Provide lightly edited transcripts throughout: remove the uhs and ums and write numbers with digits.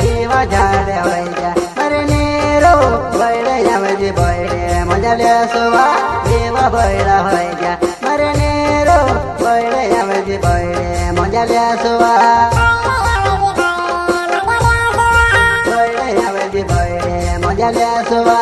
देवा झाड़े होय जा अरे नेरो बड़े जावजे बड़े मजा ले सुवा देवा बड़ा होय जा अरे नेरो बड़े जावजे बड़े मजा ले सुवा बड़े जावजे बड़े मजा ले सुवा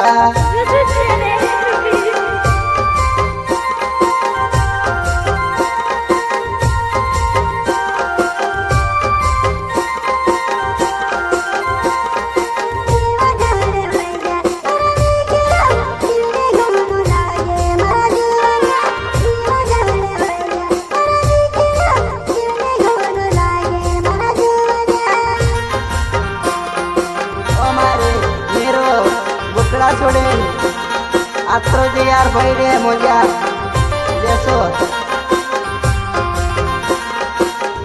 छोड़े आत्रो जे यार भाईरे मजा जैसो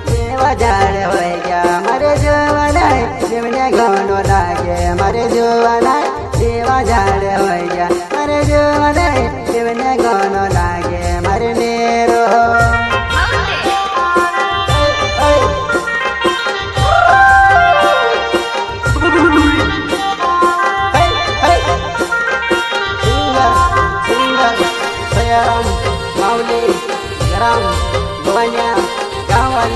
देवा झाड़े होय जा मारे जवाना देवने घणो लागे मारे जवाना देवा झाड़े होय जा मारे जवाना देवने घणो लागे मारे narrow Mauli, garam, banyak kawan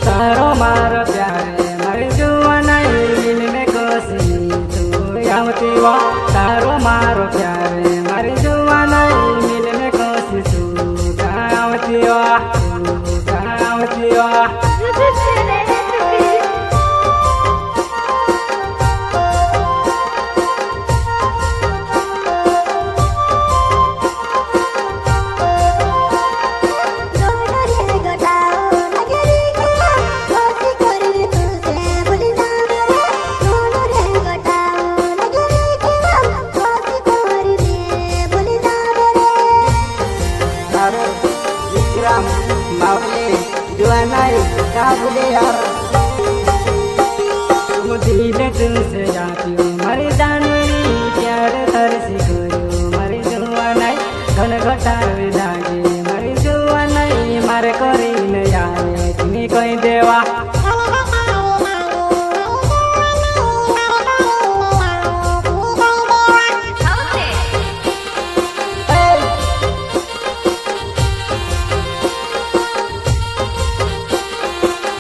तारो मारो प्यारे मर जुआना दिल में कोसी तू आवती वा तारो मारो प्यारे मर जुआना दिल में कोसी तू आवती वा Mauli juanai kabule यार मुझे तुमसे जाती हूँ मर जानुनी प्यार थर से करो मर जुआनाई घन घटा विदागी मर जुआनाई मार करी न यारे तुम्हें कोई देवा